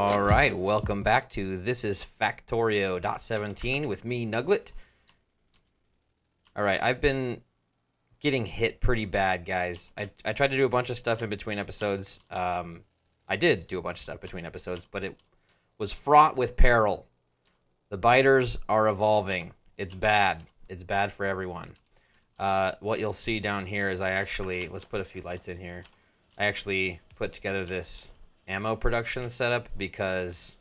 All right, welcome back to This is Factorio.17 with me, Nuglet. All right, I've been getting hit pretty bad, guys. I tried to do a bunch of stuff in between episodes. I did do a bunch of stuff between episodes, but it was fraught with peril. The biters are evolving. It's bad. It's bad for everyone. What you'll see down here is let's put a few lights in here. I actually put together this ammo production setup because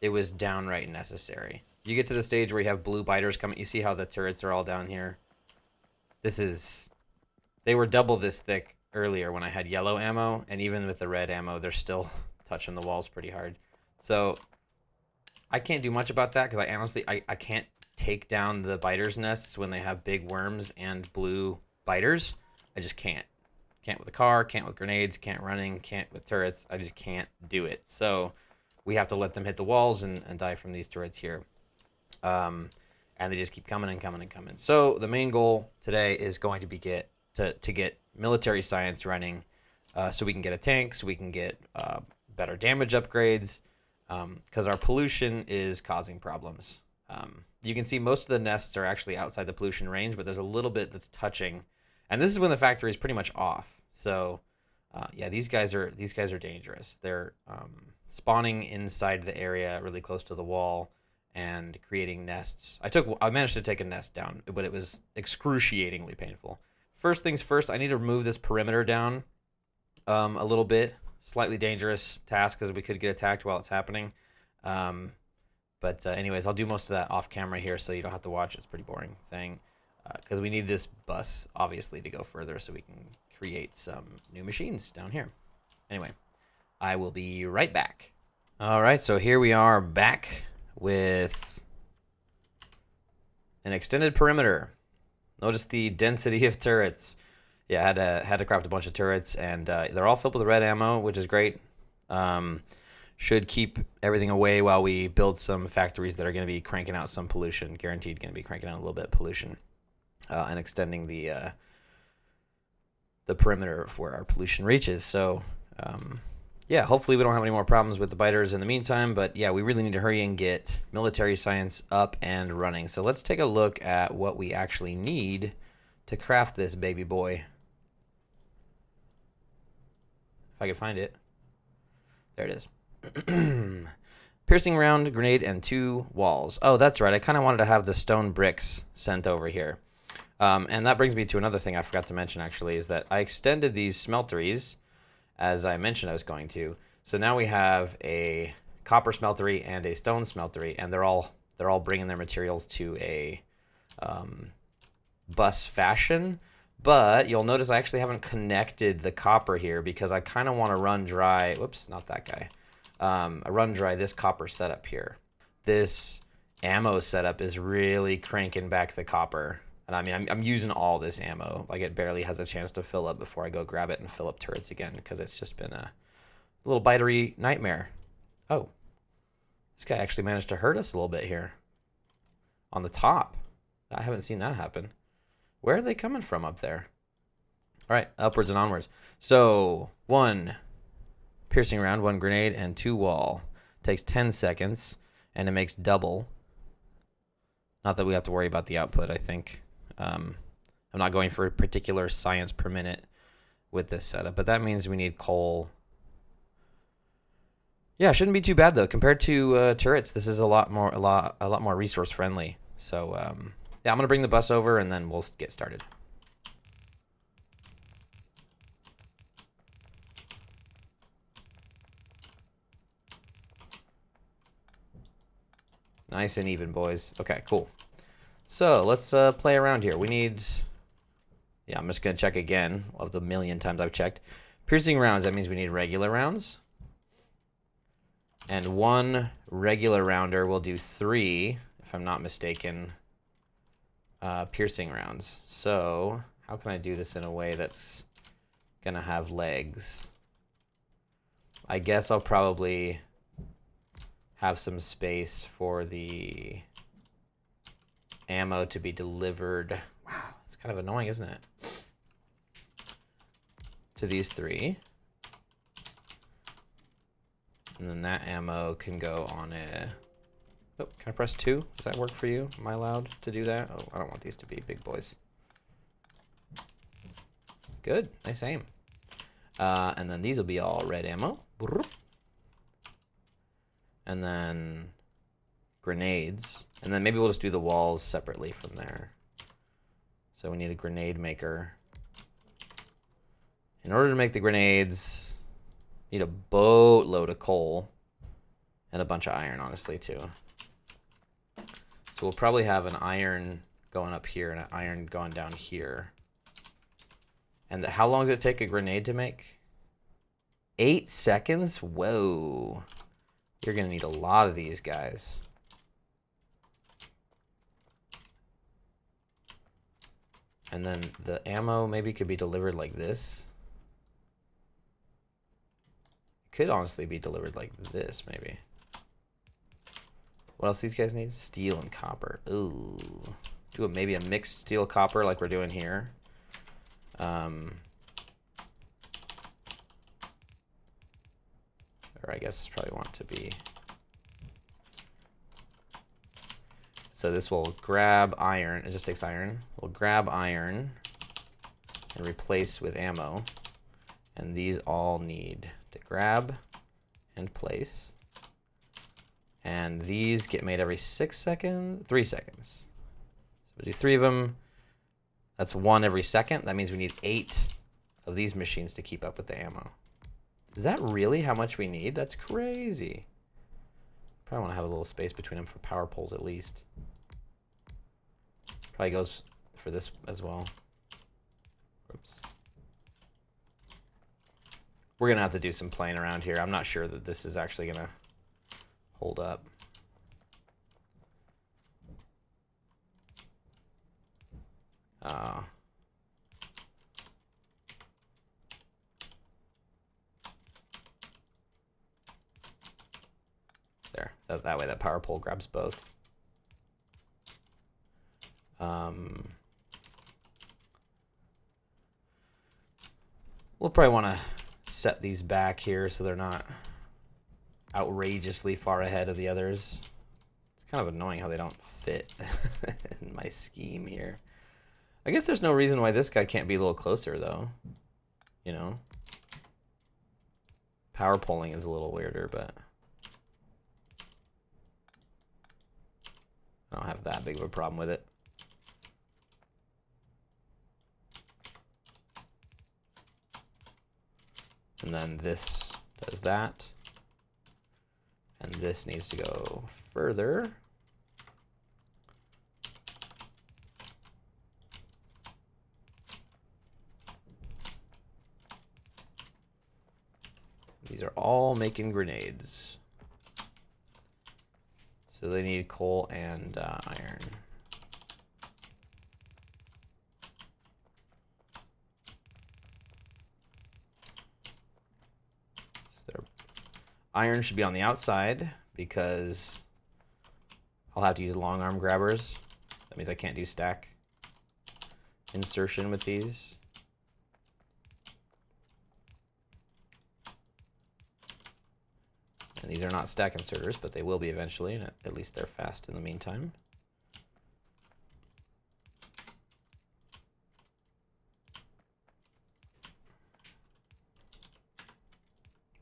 it was downright necessary. You get to the stage where you have blue biters coming. You see how the turrets are all down here? They were double this thick earlier when I had yellow ammo, and even with the red ammo, they're still touching the walls pretty hard. So I can't do much about that because I can't take down the biters' nests when they have big worms and blue biters. I just can't. Can't with a car, can't with grenades, can't running, can't with turrets. I just can't do it. So we have to let them hit the walls and die from these turrets here. And they just keep coming and coming and coming. So the main goal today is going to be to get military science running, so we can get a tank, so we can get better damage upgrades, because our pollution is causing problems. You can see most of the nests are actually outside the pollution range, but there's a little bit that's touching. And this is when the factory is pretty much off. So, yeah, these guys are dangerous. They're spawning inside the area, really close to the wall, and creating nests. I managed to take a nest down, but it was excruciatingly painful. First things first, I need to remove this perimeter down a little bit. Slightly dangerous task because we could get attacked while it's happening. But anyways, I'll do most of that off camera here, so you don't have to watch. It's a pretty boring thing. Because we need this bus, obviously, to go further so we can create some new machines down here. Anyway, I will be right back. All right, so here we are back with an extended perimeter. Notice the density of turrets. Yeah, I had to craft a bunch of turrets, and they're all filled with red ammo, which is great. Should keep everything away while we build some factories that are going to be cranking out some pollution. Guaranteed going to be cranking out a little bit of pollution. And extending the perimeter of where our pollution reaches. So, yeah, hopefully we don't have any more problems with the biters in the meantime. But, yeah, we really need to hurry and get military science up and running. So let's take a look at what we actually need to craft this baby boy. If I can find it. There it is. Piercing round, grenade, and 2 walls. Oh, that's right. I kind of wanted to have the stone bricks sent over here. And that brings me to another thing I forgot to mention, actually, is that I extended these smelteries, as I mentioned I was going to. So now we have a copper smeltery and a stone smeltery, and they're all bringing their materials to a bus fashion. But you'll notice I actually haven't connected the copper here because I kind of want to run dry. Whoops, not that guy. I run dry this copper setup here. This ammo setup is really cranking back the copper. And I mean, I'm using all this ammo. Like, it barely has a chance to fill up before I go grab it and fill up turrets again, because it's just been a little bitery nightmare. Oh, this guy actually managed to hurt us a little bit here on the top. I haven't seen that happen. Where are they coming from up there? All right, upwards and onwards. So 1 piercing round, 1 grenade, and 2 wall. Takes 10 seconds, and it makes double. Not that we have to worry about the output, I think. I'm not going for a particular science per minute with this setup, but that means we need coal. Yeah, shouldn't be too bad though. Compared to turrets, this is a lot more resource friendly. So yeah, I'm gonna bring the bus over and then we'll get started. Nice and even, boys. Okay, cool. So let's play around here. We need... Yeah, I'm just going to check again of the million times I've checked. Piercing rounds, that means we need regular rounds. And 1 regular rounder will do 3, if I'm not mistaken, piercing rounds. So how can I do this in a way that's going to have legs? I guess I'll probably have some space for the ammo to be delivered. Wow, it's kind of annoying, isn't it? To these 3. And then that ammo can go on a... Oh, can I press 2? Does that work for you? Am I allowed to do that? Oh, I don't want these to be big boys. Good. Nice aim. And then these will be all red ammo. And then grenades. And then maybe we'll just do the walls separately from there. So we need a grenade maker. In order to make the grenades, need a boatload of coal and a bunch of iron, honestly, too. So we'll probably have an iron going up here and an iron going down here. And how long does it take a grenade to make? 8 seconds? Whoa. You're going to need a lot of these guys. And then the ammo maybe could be delivered like this. It could honestly be delivered like this, maybe. What else these guys need? Steel and copper. Ooh. Do maybe a mixed steel copper like we're doing here. Or I guess probably want to be. So this will grab iron. It just takes iron. We'll grab iron and replace with ammo. And these all need to grab and place. And these get made every 6 seconds, 3 seconds. So we do 3 of them. That's 1 every second. That means we need 8 of these machines to keep up with the ammo. Is that really how much we need? That's crazy. Probably want to have a little space between them for power poles at least. Probably goes for this as well. Oops. We're going to have to do some playing around here. I'm not sure that this is actually going to hold up. There. That way that power pole grabs both. We'll probably want to set these back here so they're not outrageously far ahead of the others. It's kind of annoying how they don't fit in my scheme here. I guess there's no reason why this guy can't be a little closer, though. You know? Power polling is a little weirder, but I don't have that big of a problem with it. And then this does that. And this needs to go further. These are all making grenades. So they need coal and iron. So iron should be on the outside because I'll have to use long arm grabbers. That means I can't do stack insertion with these. And these are not stack inserters, but they will be eventually, and at least they're fast in the meantime.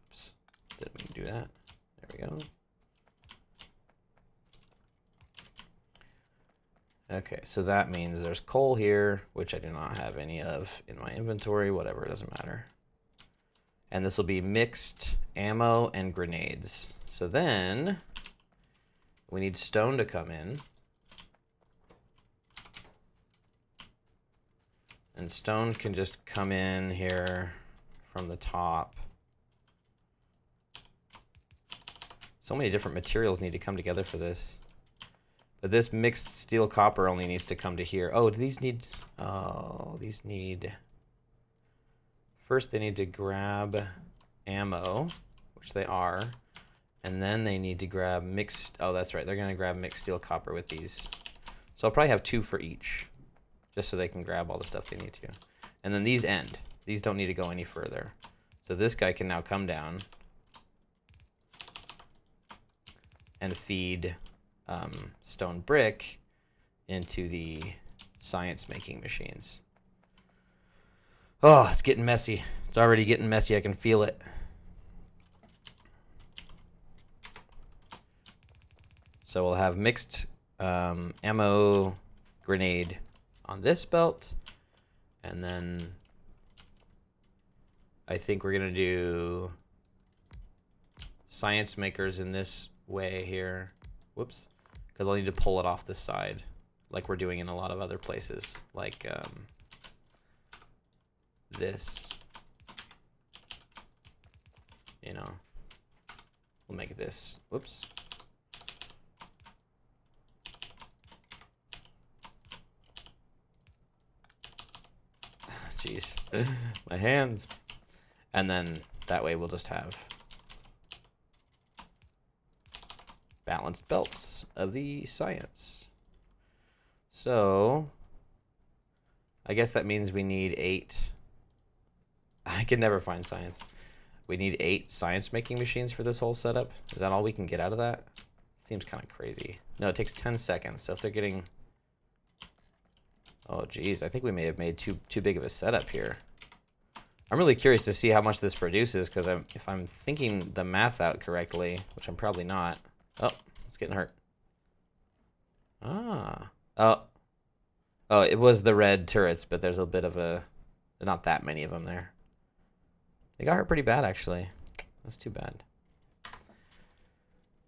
Oops, didn't mean to do that. There we go. Okay, so that means there's coal here, which I do not have any of in my inventory. Whatever, it doesn't matter. And this will be mixed ammo and grenades. So then we need stone to come in. And stone can just come in here from the top. So many different materials need to come together for this. But this mixed steel copper only needs to come to here. Oh, do these need... Oh, these need... First, they need to grab ammo, which they are, and then they need to grab mixed... Oh, that's right. They're going to grab mixed steel copper with these. So I'll probably have 2 for each, just so they can grab all the stuff they need to. And then these end. These don't need to go any further. So this guy can now come down and feed stone brick into the science making machines. Oh, it's getting messy. It's already getting messy. I can feel it. So we'll have mixed ammo grenade on this belt. And then I think we're going to do science makers in this way here. Whoops. Because I'll need to pull it off this side like we're doing in a lot of other places. Like this. You know. We'll make this. Whoops. Jeez. My hands. And then that way we'll just have balanced belts of the science. So I guess that means we need 8. I can never find science. We need 8 science making machines for this whole setup. Is that all we can get out of that? Seems kind of crazy. No, it takes 10 seconds. So if they're getting... Oh, geez. I think we may have made too big of a setup here. I'm really curious to see how much this produces, because if I'm thinking the math out correctly, which I'm probably not. Oh, it's getting hurt. Ah. Oh. Oh, it was the red turrets, but there's a bit of a... Not that many of them there. They got hurt pretty bad, actually. That's too bad.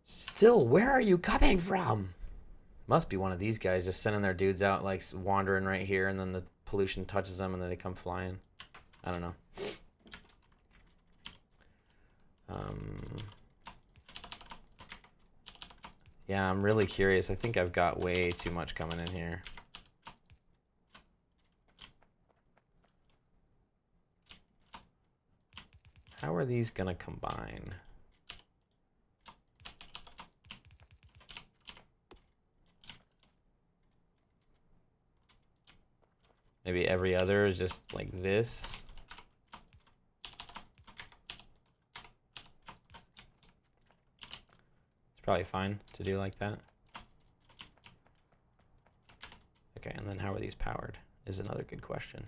Still, where are you coming from? Must be one of these guys just sending their dudes out, like, wandering right here, and then the pollution touches them, and then they come flying. I don't know. Yeah, I'm really curious. I think I've got way too much coming in here. How are these gonna combine? Maybe every other is just like this. It's probably fine to do like that. Okay, and then how are these powered is another good question.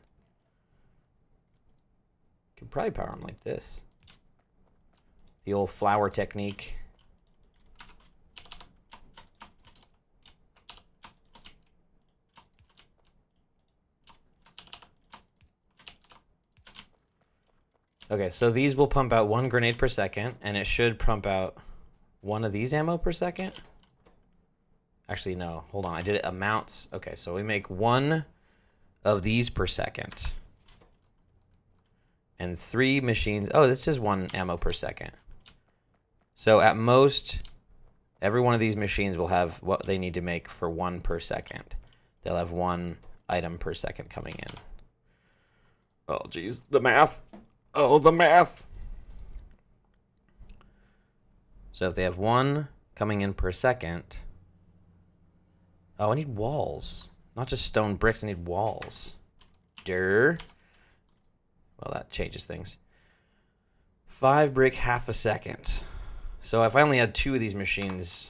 Could probably power them like this. The old flower technique. Okay, so these will pump out 1 grenade per second, and it should pump out 1 of these ammo per second. Actually, no. Hold on. I did it amounts. Okay, so we make 1 of these per second. And 3 machines. Oh, this is 1 ammo per second. So at most, every one of these machines will have what they need to make for 1 per second. They'll have 1 item per second coming in. Oh, geez. The math. Oh, the math. So if they have 1 coming in per second. Oh, I need walls. Not just stone bricks, I need walls. Durr. Well, that changes things. 5 brick, half a second. So if I only had 2 of these machines,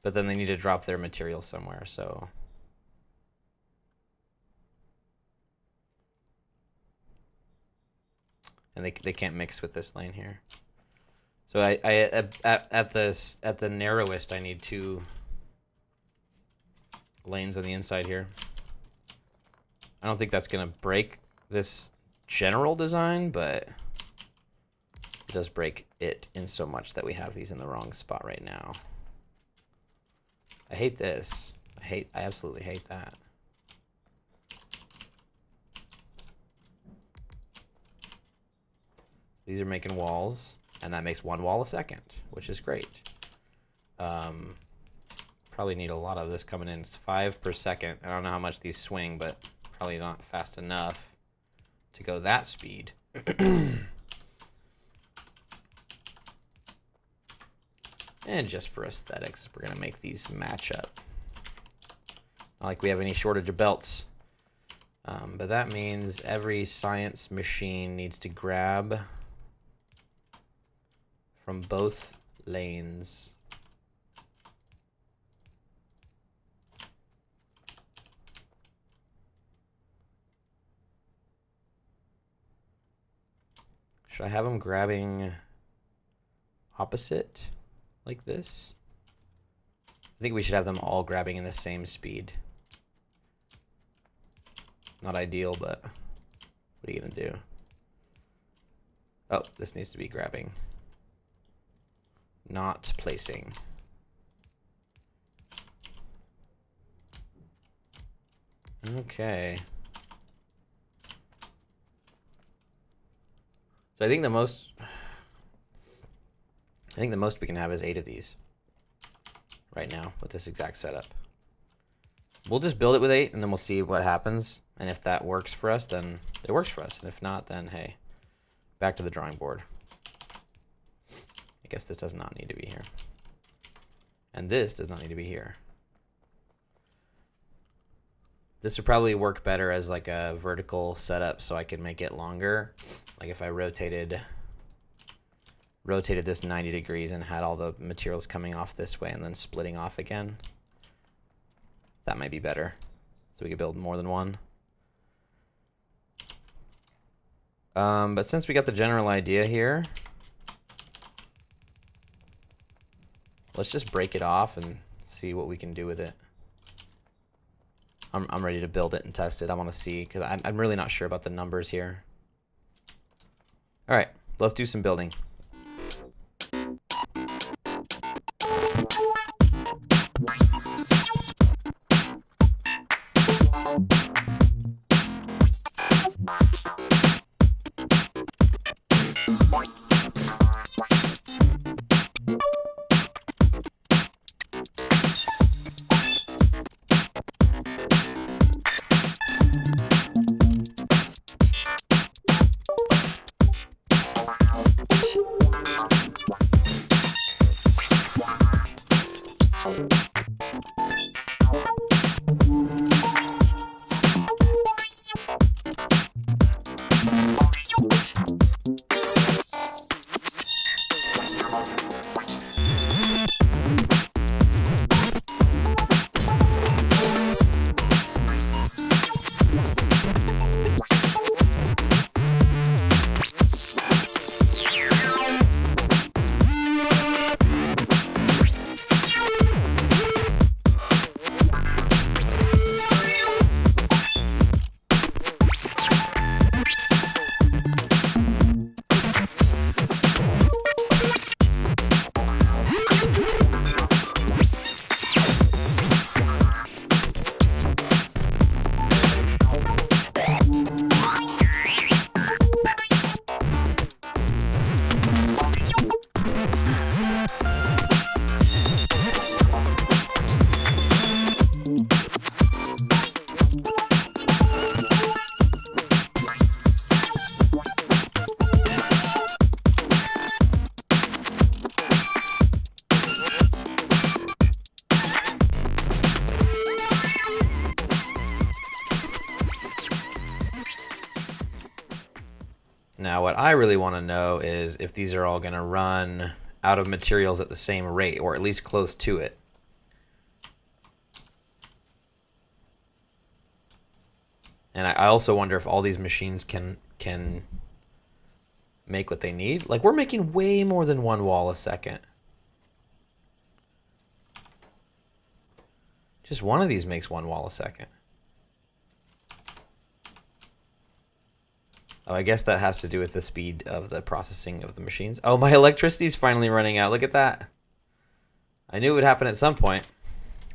but then they need to drop their material somewhere, so. And they can't mix with this lane here. So at the narrowest, I need 2 lanes on the inside here. I don't think that's gonna break this general design, but it does break it in so much that we have these in the wrong spot right now. I hate this. I absolutely hate that. These are making walls, and that makes 1 wall a second, which is great. Probably need a lot of this coming in. It's 5 per second. I don't know how much these swing, but probably not fast enough to go that speed. And just for aesthetics, we're gonna make these match up. Not like we have any shortage of belts. But that means every science machine needs to grab from both lanes. Should I have them grabbing opposite like this? I think we should have them all grabbing in the same speed. Not ideal, but what are you gonna do? Oh, this needs to be grabbing. Not placing. Okay. So I think the most we can have is 8 of these right now with this exact setup. We'll just build it with 8 and then we'll see what happens. And if that works for us, then it works for us. And if not, then hey, back to the drawing board. I guess this does not need to be here. And this does not need to be here. This would probably work better as like a vertical setup so I can make it longer. Like if I rotated this 90 degrees and had all the materials coming off this way and then splitting off again. That might be better. So we could build more than one. But since we got the general idea here, let's just break it off and see what we can do with it. I'm ready to build it and test it. I want to see, because I'm really not sure about the numbers here. All right, let's do some building. Now, what I really want to know is if these are all going to run out of materials at the same rate, or at least close to it. And I also wonder if all these machines can make what they need. Like, we're making way more than one wall a second. Just one of these makes one wall a second. Oh, I guess that has to do with the speed of the processing of the machines. Oh, my electricity's finally running out. Look at that. I knew it would happen at some point.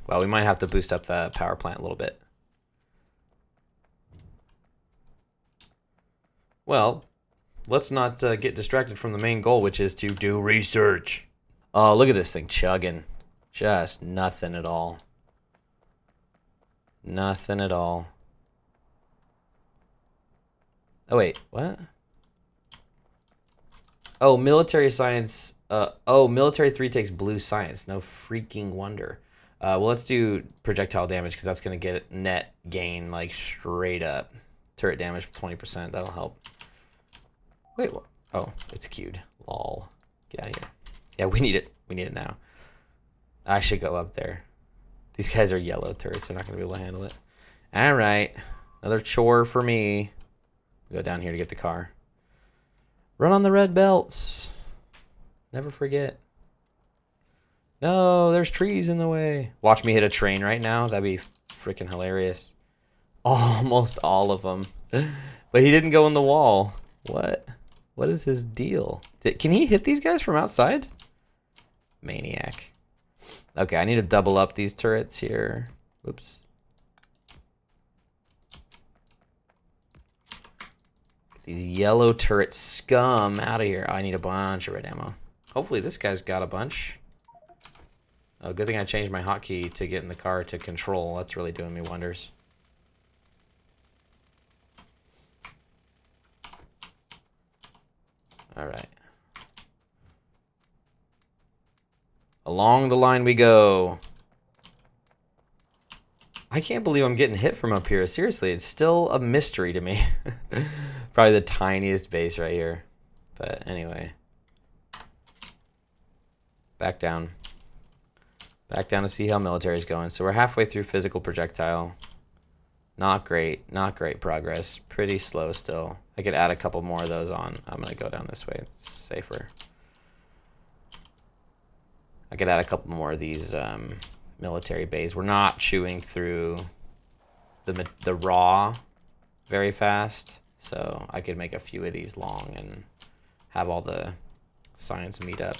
Well, we might have to boost up the power plant a little bit. Well, let's not get distracted from the main goal, which is to do research. Oh, look at this thing chugging. Just nothing at all. Nothing at all. Oh, wait, what? Oh, military science. Oh, military 3 takes blue science. No freaking wonder. Well, let's do projectile damage because that's going to get net gain, like, straight up. Turret damage 20%. That'll help. Wait, what? Oh, it's queued. Lol. Get out of here. Yeah, we need it. We need it now. I should go up there. These guys are yellow turrets. They're not going to be able to handle it. All right. Another chore for me. Go down here to get the car. Run on the red belts. Never forget. No, there's trees in the way. Watch me hit a train right now. That'd be freaking hilarious. Almost all of them. But he didn't go in the wall. What? What is his deal? Can he hit these guys from outside? Maniac. Okay, I need to double up these turrets here. Whoops. These yellow turret scum out of here. Oh, I need a bunch of red ammo. Hopefully this guy's got a bunch. Oh, good thing I changed my hotkey to get in the car to control. That's really doing me wonders. All right. Along the line we go. I can't believe I'm getting hit from up here. Seriously, it's still a mystery to me. Probably the tiniest base right here. But anyway. Back down. Back down to see how military's going. So we're halfway through physical projectile. Not great. Not great progress. Pretty slow still. I could add a couple more of those on. I'm going to go down this way. It's safer. I could add a couple more of these military bays. We're not chewing through the raw very fast. So I could make a few of these long and have all the science meet up.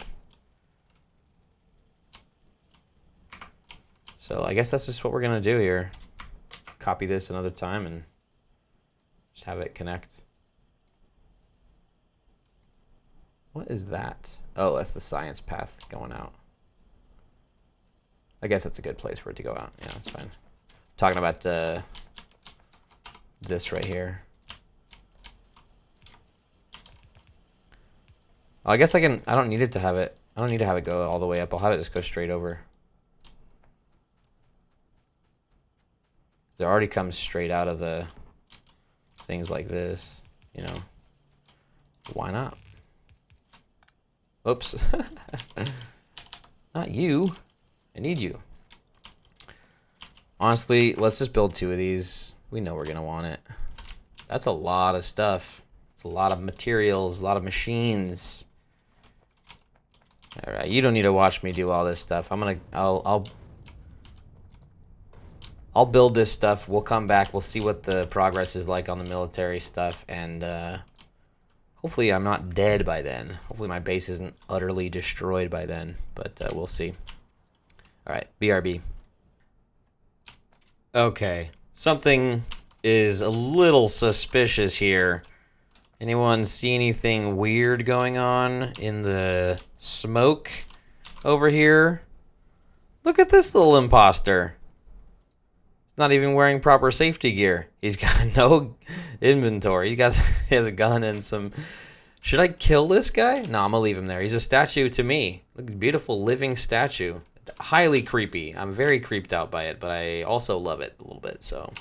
So I guess that's just what we're going to do here. Copy this another time and just have it connect. What is that? Oh, that's the science path going out. I guess that's a good place for it to go out. Yeah, that's fine. I'm talking about this right here. Oh, I guess I don't need it to have it. I don't need to have it go all the way up. I'll have it just go straight over. It already comes straight out of the things like this, you know. Why not? Oops. Not you. I need you. Honestly, let's just build 2 of these. We know we're going to want it. That's a lot of stuff. It's a lot of materials, a lot of machines. All right, you don't need to watch me do all this stuff. I'll build this stuff. We'll come back. We'll see what the progress is like on the military stuff. And hopefully I'm not dead by then. Hopefully my base isn't utterly destroyed by then. But we'll see. All right, BRB. Okay, something is a little suspicious here. Anyone see anything weird going on in the smoke over here? Look at this little imposter. Not even wearing proper safety gear. He's got no inventory. He has a gun and some... Should I kill this guy? No, I'm gonna leave him there. He's a statue to me. Look, beautiful living statue. Highly creepy. I'm very creeped out by it, but I also love it a little bit, so...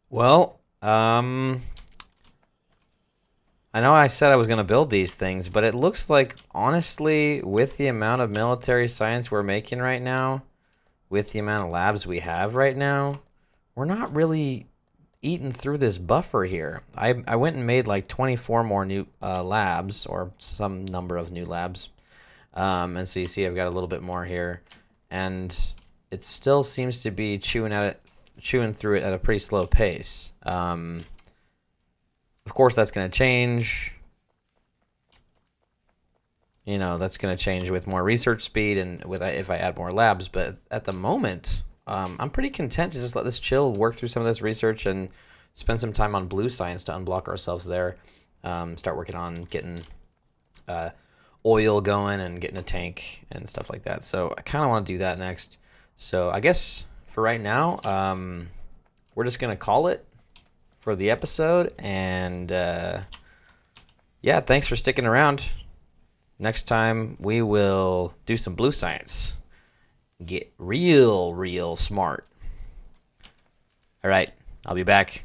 Well, I know I said I was gonna build these things, but it looks like, honestly, with the amount of military science we're making right now, with the amount of labs we have right now, we're not really eating through this buffer here. I went and made like 24 more new labs, or some number of new labs. And so you see I've got a little bit more here. And it still seems to be chewing through it at a pretty slow pace. Of course, that's going to change. You know, that's going to change with more research speed and with if I add more labs. But at the moment, I'm pretty content to just let this chill, work through some of this research, and spend some time on blue science to unblock ourselves there. Start working on getting oil going and getting a tank and stuff like that. So I kind of want to do that next. So I guess for right now, we're just going to call it for the episode. And yeah, thanks for sticking around. Next time, we will do some blue science. Get real smart. All right, I'll be back.